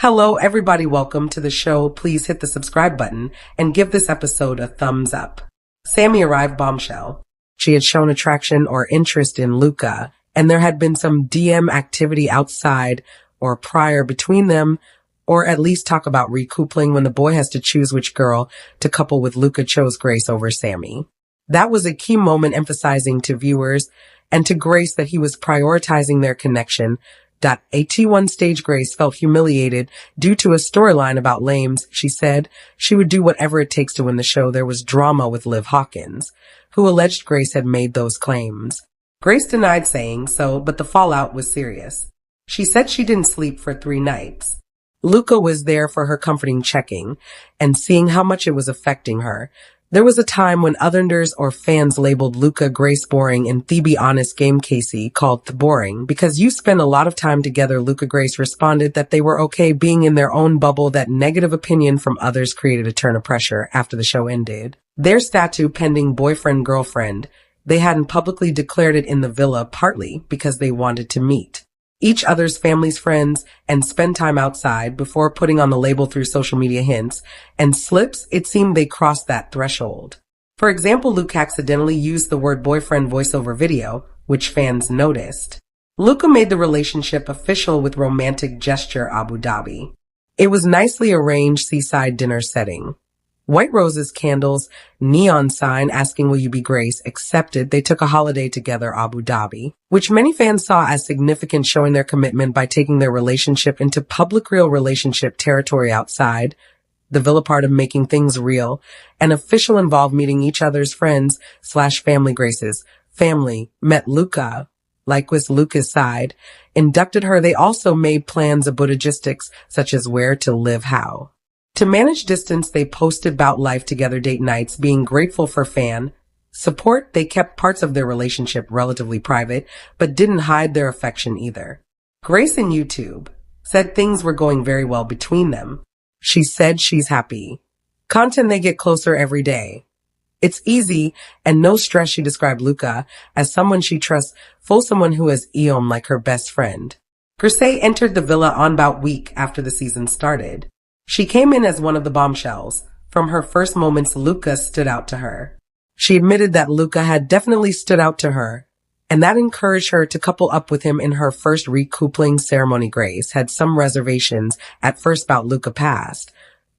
Hello, everybody. Welcome to the show. Please hit the subscribe button and give this episode a thumbs up. Sammy arrived bombshell. She had shown attraction or interest in Luca, and there had been some DM activity outside or prior between them, or at least talk about recoupling when the boy has to choose which girl to couple with. Luca chose Grace over Sammy. That was a key moment, emphasizing to viewers and to Grace that he was prioritizing their connection. At T1 stage, Grace felt humiliated due to a storyline about lames. She said she would do whatever it takes to win the show. There was drama with Liv Hawkins, who alleged Grace had made those claims. Grace denied saying so, but the fallout was serious. She said she didn't sleep for 3 nights. Luca was there for her, comforting, checking, and seeing how much it was affecting her. There was a time when others or fans labeled Luca Grace boring, and the Be Honest game Casey called the boring because you spend a lot of time together. Luca Grace responded that they were okay being in their own bubble. That negative opinion from others created a turn of pressure after the show ended. Their statue pending boyfriend-girlfriend, they hadn't publicly declared it in the villa, partly because they wanted to meet each other's families, friends, and spend time outside before putting on the label through social media hints and slips. It seemed they crossed that threshold. For example, Luca accidentally used the word boyfriend voiceover video, which fans noticed. Luca made the relationship official with romantic gesture Abu Dhabi. It was nicely arranged seaside dinner setting. White roses, candles, neon sign asking will you be Grace, accepted. They took a holiday together, Abu Dhabi, which many fans saw as significant, showing their commitment by taking their relationship into public real relationship territory outside the villa, part of making things real and official involved meeting each other's friends/family. Grace's family met Luca, like with Luca's side, inducted her. They also made plans about logistics such as where to live, how to manage distance. They posted about life together, date nights, being grateful for fan support. They kept parts of their relationship relatively private, but didn't hide their affection either. Grace in YouTube said things were going very well between them. She said she's happy. Content, they get closer every day. It's easy and no stress. She described Luca as someone she trusts, full someone who has Eom like her best friend. Grace entered the villa on about week after the season started. She came in as one of the bombshells. From her first moments, Luca stood out to her. She admitted that Luca had definitely stood out to her, and that encouraged her to couple up with him in her first recoupling ceremony. Grace had some reservations at first about Luca past,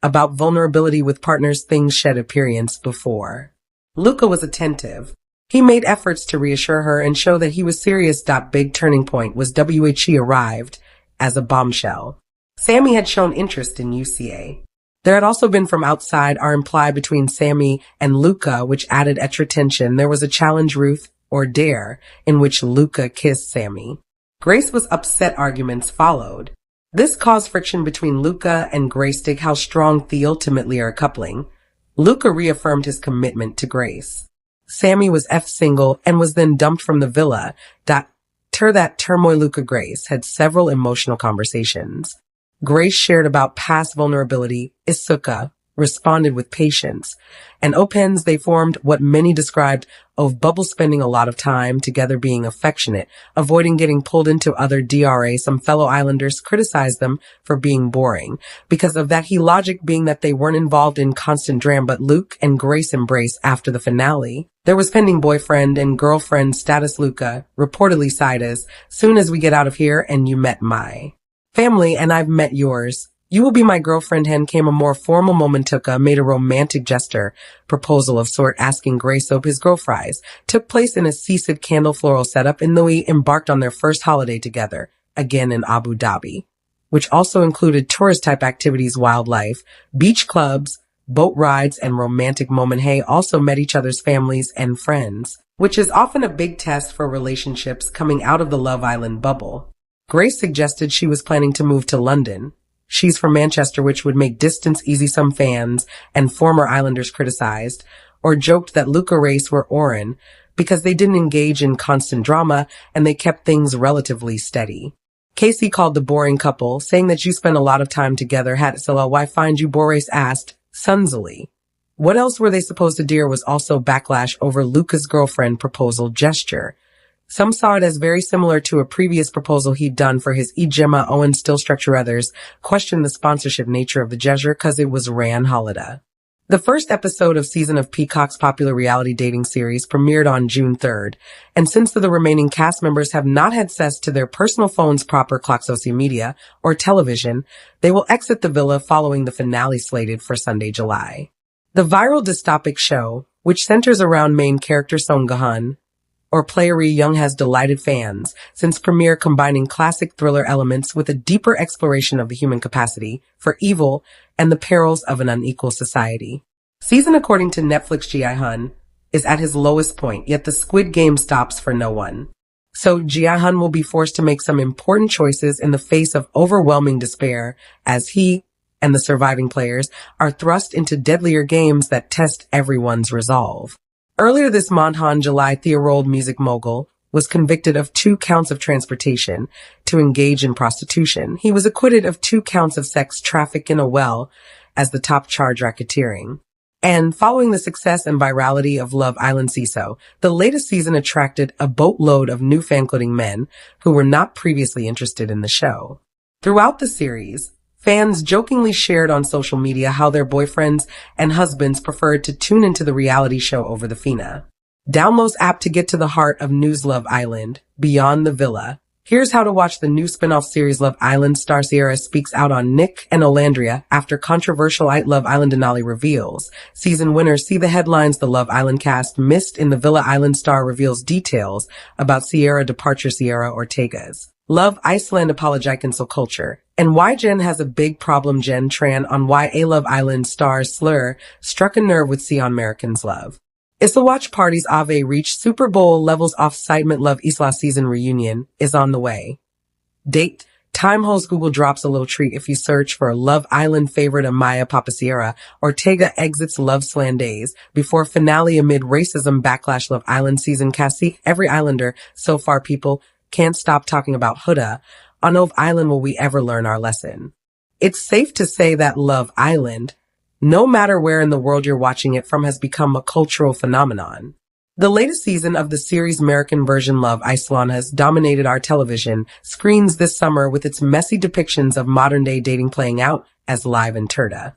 about vulnerability with partners, things shed appearance before. Luca was attentive. He made efforts to reassure her and show that he was serious. Big turning point was WHE arrived as a bombshell. Sammy had shown interest in UCA. There had also been from outside are implied between Sammy and Luca, which added extra tension. There was a challenge, Ruth or Dare, in which Luca kissed Sammy. Grace was upset. Arguments followed. This caused friction between Luca and Grace. How strong they ultimately are coupling. Luca reaffirmed his commitment to Grace. Sammy was single and was then dumped from the villa. That turmoil. Luca Grace had several emotional conversations. Grace shared about past vulnerability. Isuka responded with patience and opens. They formed what many described of bubble, spending a lot of time together, being affectionate, avoiding getting pulled into other DRA. Some fellow islanders criticized them for being boring because of that. He logic being that they weren't involved in constant drama, but Luke and Grace embraced after the finale. There was pending boyfriend and girlfriend status. Luca reportedly sighed as soon as we get out of here and you met my family and I've met yours. You will be my girlfriend. Hen came a more formal moment. Luca made a romantic gesture, proposal of sort, asking Grace hope his girl fries took place in a seaside candle floral setup, and Louis embarked on their first holiday together, again in Abu Dhabi, which also included tourist type activities, wildlife, beach clubs, boat rides, and romantic moment. Hay also met each other's families and friends, which is often a big test for relationships coming out of the Love Island bubble. Grace suggested she was planning to move to London. She's from Manchester, which would make distance easy. Some fans and former Islanders criticized or joked that Luca Grace were Oren because they didn't engage in constant drama and they kept things relatively steady. Casey called the boring couple, saying that you spent a lot of time together. Had so why find you boring? Asked Sunzily. What else were they supposed to do? Was also backlash over Luca's girlfriend proposal gesture. Some saw it as very similar to a previous proposal he'd done for his Gemma Owen still structure. Others questioned the sponsorship nature of the gesture because it was Ryan Holiday. The first episode of season of Peacock's popular reality dating series premiered on June 3rd, and since the remaining cast members have not had access to their personal phones proper clock social media or television, they will exit the villa following the finale slated for Sunday, July. The viral dystopic show, which centers around main character Song Ga-hun, or Player Young, has delighted fans since premiere, combining classic thriller elements with a deeper exploration of the human capacity for evil and the perils of an unequal society. Season, according to Netflix, Ji-hun is at his lowest point, yet the Squid Game stops for no one. So Ji-hun will be forced to make some important choices in the face of overwhelming despair as he and the surviving players are thrust into deadlier games that test everyone's resolve. Earlier this month, on July, the-year-old music mogul was convicted of 2 counts of transportation to engage in prostitution. He was acquitted of 2 counts of sex trafficking, as well as the top charge, racketeering. And following the success and virality of Love Island CISO, the latest season attracted a boatload of new fan-including men who were not previously interested in the show. Throughout the series, fans jokingly shared on social media how their boyfriends and husbands preferred to tune into the reality show over the Fina. Download app to get to the heart of News Love Island, beyond the villa. Here's how to watch the new spin-off series Love Island. Star Sierra speaks out on Nick and Olandria after controversial Love Island finale reveals season winners. See the headlines the Love Island cast missed in the Villa Island. Star reveals details about Sierra departure. Sierra Ortega's Love Iceland apology cancel culture, and why Jen has a big problem. Jen Tran on why a Love Island star's slur struck a nerve with See on Americans Love. It's the watch parties Ave reached Super Bowl levels off-sitement. Love Isla season reunion is on the way. Date, time host Google drops a little treat if you search for Love Island favorite Amaya Papasierra. Ortega exits Love Slan days before finale amid racism backlash. Love Island season cast. See every Islander so far. People can't stop talking about Huda. On Love Island will we ever learn our lesson? It's safe to say that Love Island, no matter where in the world you're watching it from, has become a cultural phenomenon. The latest season of the series' American version Love Iceland has dominated our television screens this summer with its messy depictions of modern-day dating playing out as live in Turda.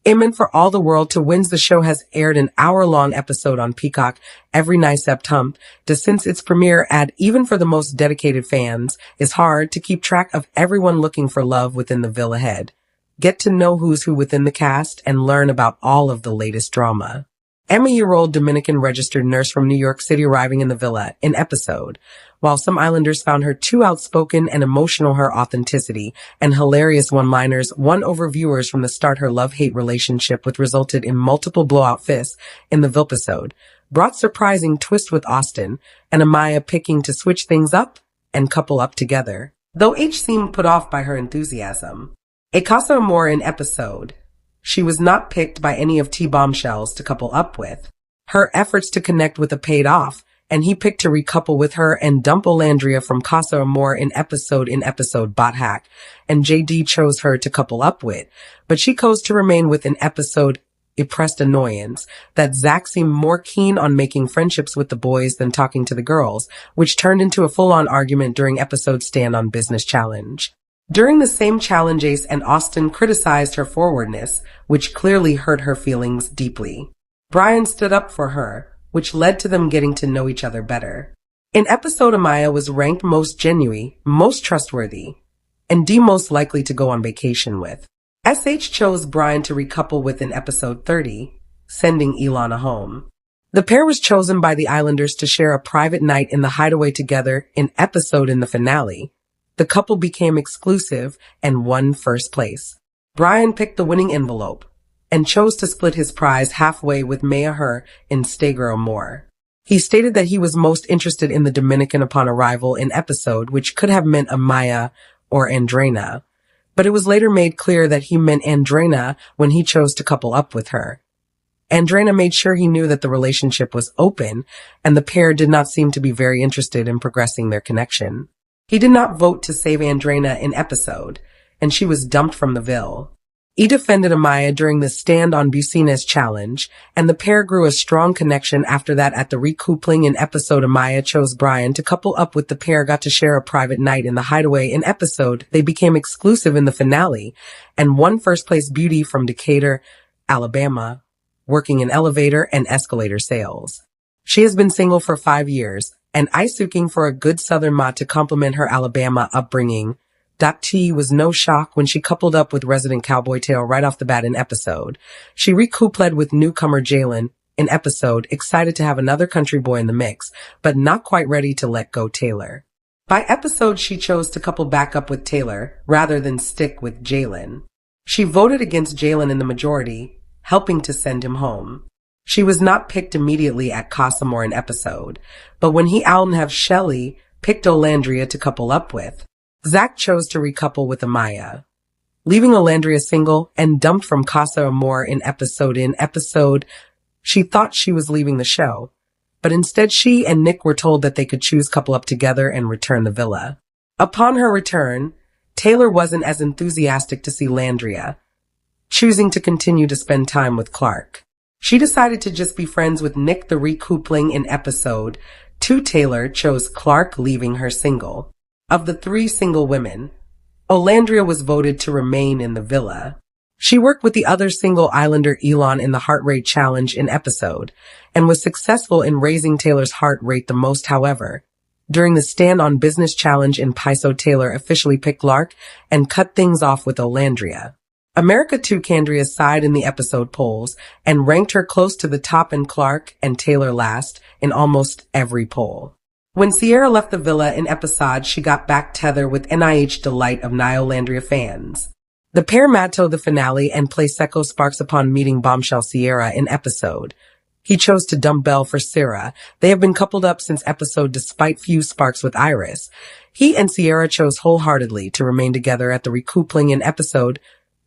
Aiming for all the world to wins, the show has aired an hour-long episode on Peacock every night September. Since its premiere, even for the most dedicated fans, it's hard to keep track of everyone looking for love within the villa head. Get to know who's who within the cast and learn about all of the latest drama. Emmy-year-old Dominican registered nurse from New York City arriving in the villa in episode. While some Islanders found her too outspoken and emotional, her authenticity and hilarious one-liners won over viewers from the start. Her love-hate relationship, which resulted in multiple blowout fists in the villa episode, brought surprising twist with Austin and Amaya picking to switch things up and couple up together. Though H seemed put off by her enthusiasm. A Casa Amor in episode, she was not picked by any of T bombshells to couple up with. Her efforts to connect with a paid off, and he picked to recouple with her and dump Olandria from Casa Amor in episode bot hack, and JD chose her to couple up with, but she chose to remain with an episode oppressed annoyance that Zach seemed more keen on making friendships with the boys than talking to the girls, which turned into a full-on argument during episode Stand on Business Challenge. During the same challenge, Ace and Austin criticized her forwardness, which clearly hurt her feelings deeply. Brian stood up for her, which led to them getting to know each other better. In episode, Amaya was ranked most genuine, most trustworthy, and the most likely to go on vacation with. SH chose Brian to recouple with in episode 30, sending Ilana home. The pair was chosen by the Islanders to share a private night in the hideaway together in episode in the finale. The couple became exclusive and won first place. Brian picked the winning envelope and chose to split his prize halfway with Maya Her in Stager Amor. He stated that he was most interested in the Dominican upon arrival in episode, which could have meant Amaya or Andrena, but it was later made clear that he meant Andrena when he chose to couple up with her. Andrena made sure he knew that the relationship was open, and the pair did not seem to be very interested in progressing their connection. He did not vote to save Andrena in episode, and she was dumped from the Ville. He defended Amaya during the Stand on Business challenge, and the pair grew a strong connection after that. At the recoupling in episode, Amaya chose Brian to couple up with. The pair got to share a private night in the hideaway in episode. They became exclusive in the finale and won first place beauty from Decatur, Alabama, working in elevator and escalator sales. She has been single for 5 years and looking for a good Southern ma to complement her Alabama upbringing. T was no shock when she coupled up with resident Cowboy Tail right off the bat in episode. She recoupled with newcomer Jalen in episode, excited to have another country boy in the mix, but not quite ready to let go Taylor. By episode, she chose to couple back up with Taylor rather than stick with Jalen. She voted against Jalen in the majority, helping to send him home. She was not picked immediately at Casa Amor in episode, but when he out have Shelly picked Olandria to couple up with. Zach chose to recouple with Amaya, leaving Olandria single and dumped from Casa Amor in episode. She thought she was leaving the show, but instead she and Nick were told that they could choose couple up together and return the villa. Upon her return, Taylor wasn't as enthusiastic to see Landria, choosing to continue to spend time with Clark. She decided to just be friends with Nick. The recoupling in episode 2, Taylor chose Clark, leaving her single. Of the 3 single women, Olandria was voted to remain in the villa. She worked with the other single islander Elon in the heart rate challenge in episode and was successful in raising Taylor's heart rate the most. However, during the Stand on Business challenge in Piso, Taylor officially picked Clark and cut things off with Olandria. America took Andrea's side in the episode polls and ranked her close to the top, and Clark and Taylor last in almost every poll. When Sierra left the villa in episode, she got back together with NIH delight of Niolandria fans. The pair matto the finale and play Seco Sparks upon meeting bombshell Sierra in episode. He chose to dump Belle for Sierra. They have been coupled up since episode despite few sparks with Iris. He and Sierra chose wholeheartedly to remain together at the recoupling in episode.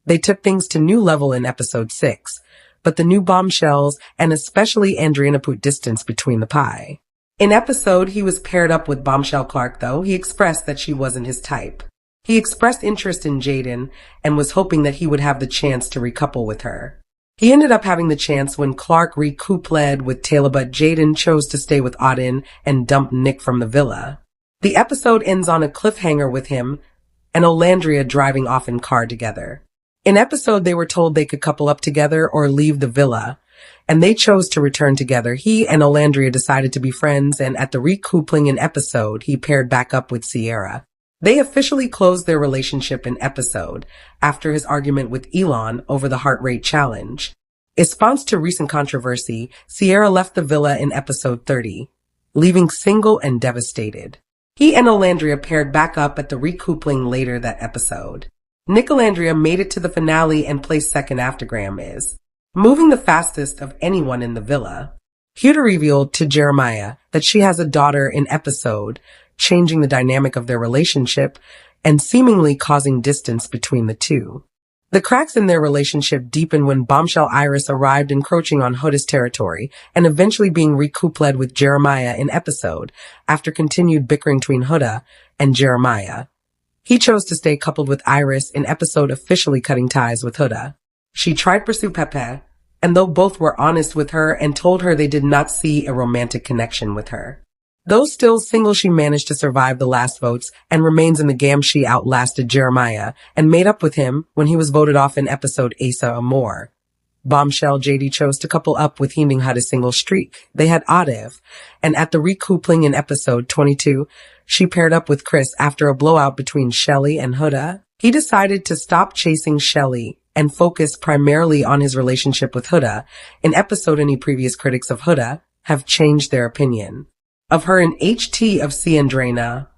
They took things to new level in episode 6, but the new bombshells and especially Andriana put distance between the pie. In episode, he was paired up with Bombshell Clark, though. He expressed that she wasn't his type. He expressed interest in Jaden and was hoping that he would have the chance to recouple with her. He ended up having the chance when Clark recoupled with Taylor, but Jaden chose to stay with Auden and dump Nick from the villa. The episode ends on a cliffhanger with him and Olandria driving off in car together. In episode, they were told they could couple up together or leave the villa, and they chose to return together. He and Olandria decided to be friends, and at the recoupling in episode, he paired back up with Sierra. They officially closed their relationship in episode after his argument with Elon over the heart rate challenge. In response to recent controversy, Sierra left the villa in episode 30, leaving single and devastated. He and Olandria paired back up at the recoupling later that episode. Nick Olandria made it to the finale and placed second after Graham is moving the fastest of anyone in the villa. Huda revealed to Jeremiah that she has a daughter in episode, changing the dynamic of their relationship and seemingly causing distance between the two. The cracks in their relationship deepened when bombshell Iris arrived, encroaching on Huda's territory and eventually being recoupled with Jeremiah in episode after continued bickering between Huda and Jeremiah. He chose to stay coupled with Iris in episode, officially cutting ties with Huda. She tried to pursue Pepe, and though both were honest with her and told her they did not see a romantic connection with her. Though still single, she managed to survive the last votes and remains in the game. She outlasted Jeremiah and made up with him when he was voted off in episode Casa Amor. Bombshell JD chose to couple up with Heming, had a single streak. They had Adev, and at the recoupling in episode 22, she paired up with Chris after a blowout between Shelly and Huda. He decided to stop chasing Shelly and focus primarily on his relationship with Huda. In episode, any previous critics of Huda have changed their opinion of her in HT of Ciandrana,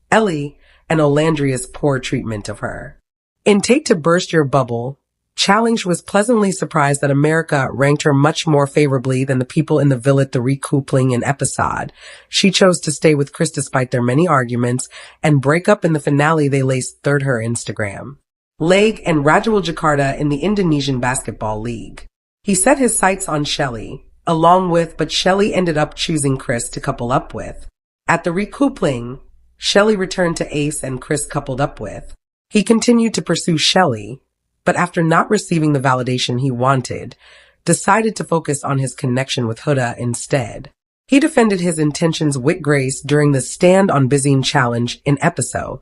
Ellie, and Olandria's poor treatment of her. In Take to Burst Your Bubble, Challenge was pleasantly surprised that America ranked her much more favorably than the people in the villa at the recoupling in episode. She chose to stay with Chris despite their many arguments and break up in the finale. They laced third her Instagram leg and Rajawal Jakarta in the Indonesian Basketball League. He set his sights on Shelly, but Shelly ended up choosing Chris to couple up with. At the recoupling, Shelly returned to Ace and Chris coupled up with. He continued to pursue Shelly, but after not receiving the validation he wanted, decided to focus on his connection with Huda instead. He defended his intentions with grace during the Stand on Busying challenge in episode,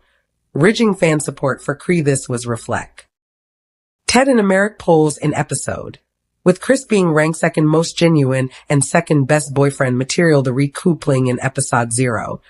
ridging fan support for Cree. This was reflect. Ted and Americ polls in episode, with Chris being ranked second most genuine and second best boyfriend material. The recoupling in episode 0,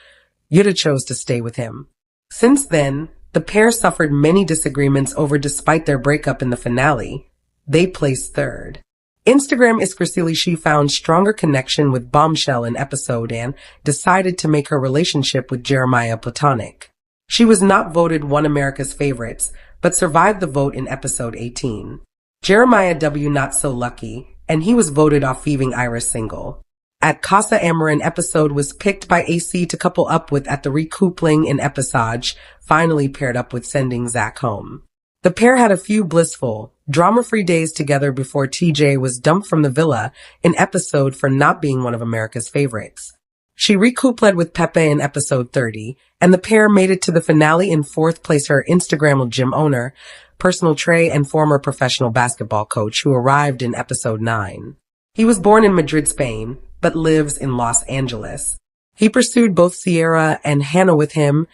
Yuta chose to stay with him. Since then, the pair suffered many disagreements over. Despite their breakup in the finale, they placed third. Instagram Iskrasili, she found stronger connection with Bombshell in episode and decided to make her relationship with Jeremiah platonic. She was not voted one America's favorites, but survived the vote in episode 18. Jeremiah W. not so lucky, and he was voted off leaving Iris single. At Casa Amor, an episode was picked by AC to couple up with. At the recoupling in episode, finally paired up with sending Zach home. The pair had a few blissful, drama-free days together before TJ was dumped from the villa in episode for not being one of America's favorites. She recoupled with Pepe in episode 30, and the pair made it to the finale in fourth place. Her Instagram gym owner, personal trainer and former professional basketball coach, who arrived in episode 9. He was born in Madrid, Spain, but lives in Los Angeles. He pursued both Sierra and Hannah with him,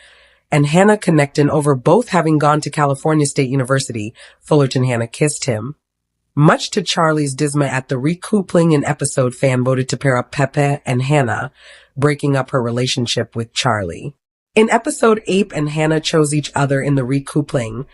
and Hannah connected over both having gone to California State University. Fullerton. Hannah kissed him. Much to Charlie's dismay at the recoupling in episode, fan voted to pair up Pepe and Hannah, breaking up her relationship with Charlie. In episode, Ape and Hannah chose each other in the recoupling,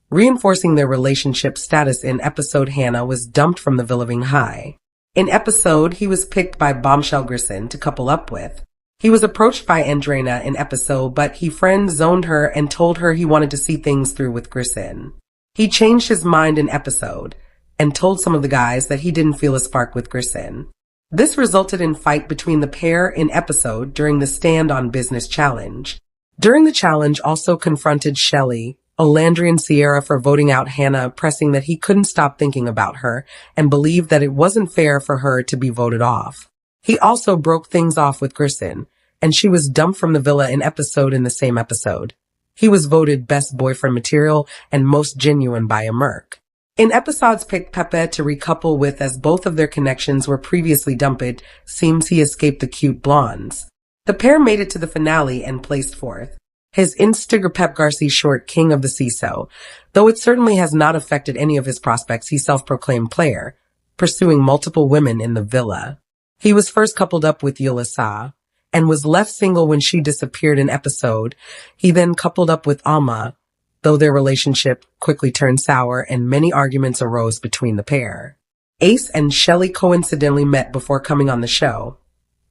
reinforcing their relationship status. In episode, Hannah was dumped from the Villaving High. In episode, he was picked by Bombshell Grissom to couple up with. He was approached by Andrena in episode, but he friend-zoned her and told her he wanted to see things through with Grissom. He changed his mind in episode and told some of the guys that he didn't feel a spark with Grissom. This resulted in fight between the pair in episode during the Stand on Business challenge. During the challenge, also confronted Shelley, Olandri and Sierra for voting out Hannah, pressing that he couldn't stop thinking about her and believed that it wasn't fair for her to be voted off. He also broke things off with Grissom, and she was dumped from the villa in episode. In the same episode, he was voted best boyfriend material and most genuine by Americ. In episodes, picked Pepe to recouple with, as both of their connections were previously dumped. Seems he escaped the cute blondes. The pair made it to the finale and placed fourth. His Instagram Pep Garcia short king of the CISO, though it certainly has not affected any of his prospects. He self-proclaimed player, pursuing multiple women in the villa. He was first coupled up with Yulisa and was left single when she disappeared in episode. He then coupled up with Alma, though their relationship quickly turned sour and many arguments arose between the pair. Ace and Shelley coincidentally met before coming on the show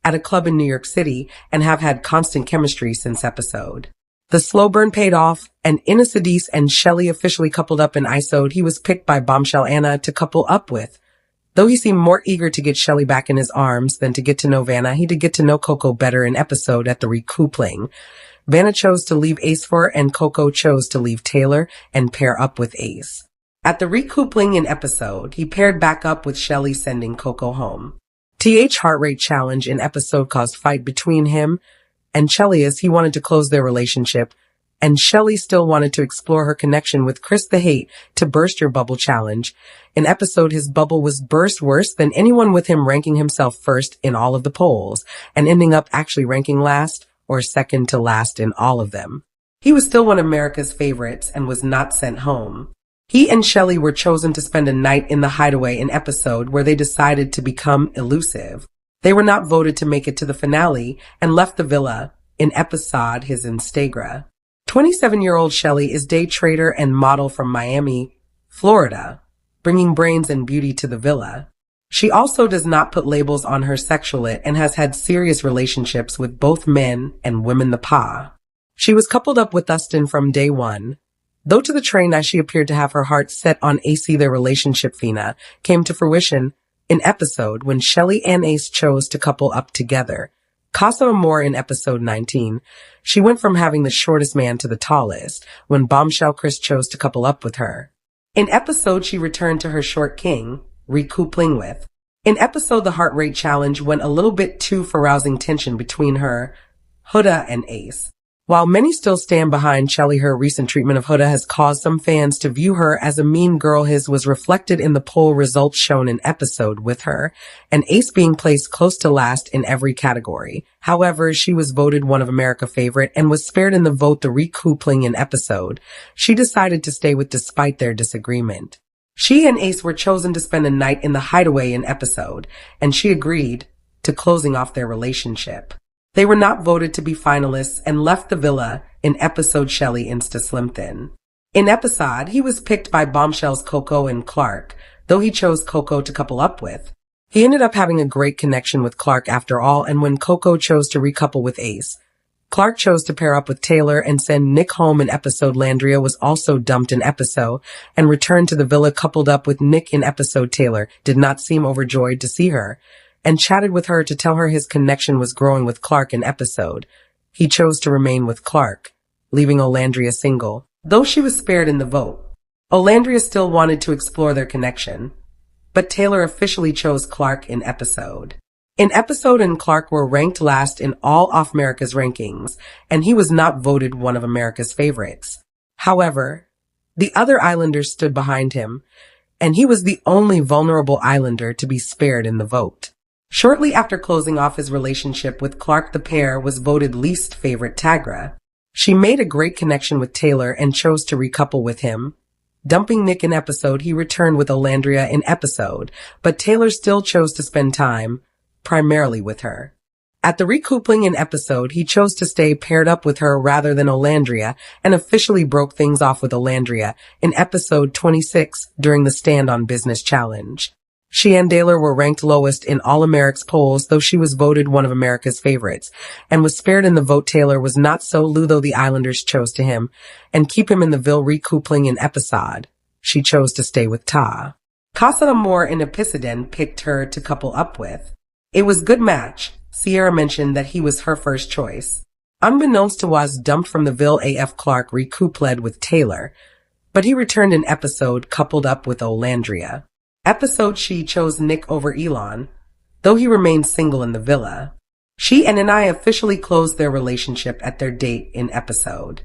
at a club in New York City and have had constant chemistry since episode. The slow burn paid off, and Inasidis and Shelley officially coupled up in ISOD. He was picked by Bombshell Anna to couple up with. Though he seemed more eager to get Shelley back in his arms than to get to know Vanna, he did get to know Coco better in episode. At the recoupling, Vanna chose to leave Ace for, and Coco chose to leave Taylor and pair up with Ace. At the recoupling in episode, he paired back up with Shelley, sending Coco home. Heart rate challenge in episode caused fight between him and Shelley, as he wanted to close their relationship, and Shelley still wanted to explore her connection with Chris. The hate to burst your bubble challenge. In episode, his bubble was burst worse than anyone, with him ranking himself first in all of the polls and ending up actually ranking last or second to last in all of them. He was still one of America's favorites and was not sent home. He and Shelley were chosen to spend a night in the hideaway in episode, where they decided to become elusive. They were not voted to make it to the finale and left the villa in episode. His Instagram. 27-year-old Shelley is day trader and model from Miami, Florida, bringing brains and beauty to the villa. She also does not put labels on her sexuality and has had serious relationships with both men and women. The pa. She was coupled up with Dustin from day one. Though to the train she appeared to have her heart set on AC, their relationship Fina came to fruition in episode when Shelley and Ace chose to couple up together. Casa Amor in episode 19, she went from having the shortest man to the tallest when Bombshell Chris chose to couple up with her. In episode, she returned to her short king, recoupling with. In episode, the heart rate challenge went a little bit too for rousing tension between her, Huda, and Ace. While many still stand behind Shelly, her recent treatment of Huda has caused some fans to view her as a mean girl. His was reflected in the poll results shown in episode, with her and Ace being placed close to last in every category. However, she was voted one of America's favorite and was spared in the vote the recoupling in episode. She decided to stay with despite their disagreement. She and Ace were chosen to spend a night in the hideaway in episode, and she agreed to closing off their relationship. They were not voted to be finalists and left the villa in episode. Shelly insta-slim thin. In episode, he was picked by bombshells Coco and Clark, though he chose Coco to couple up with. He ended up having a great connection with Clark after all, and when Coco chose to recouple with Ace, Clark chose to pair up with Taylor and send Nick home in episode. Landria was also dumped in episode and returned to the villa coupled up with Nick in episode. Taylor did not seem overjoyed to see her and chatted with her to tell her his connection was growing with Clark in episode. He chose to remain with Clark, leaving Olandria single. Though she was spared in the vote, Olandria still wanted to explore their connection, but Taylor officially chose Clark in episode. In episode and Clark were ranked last in all of America's rankings, and he was not voted one of America's favorites. However, the other Islanders stood behind him, and he was the only vulnerable Islander to be spared in the vote. Shortly after closing off his relationship with Clark, the pair was voted least favorite. Tagra. She made a great connection with Taylor and chose to recouple with him. Dumping Nick in episode, he returned with Olandria in episode, but Taylor still chose to spend time primarily with her. At the recoupling in episode, he chose to stay paired up with her rather than Olandria and officially broke things off with Olandria in episode 26 during the Stand on Business challenge. She and Taylor were ranked lowest in all America's polls, though she was voted one of America's favorites and was spared in the vote. Taylor was not so low, though the Islanders chose to him and keep him in the Ville recoupling in episode. She chose to stay with Ta. Casa Amor in episode picked her to couple up with. It was good match. Sierra mentioned that he was her first choice. Unbeknownst to was dumped from the Ville AF. Clark recoupled with Taylor, but he returned in episode coupled up with Olandria. Episode, she chose Nick over Elon, though he remained single in the villa. She and Anai officially closed their relationship at their date in episode.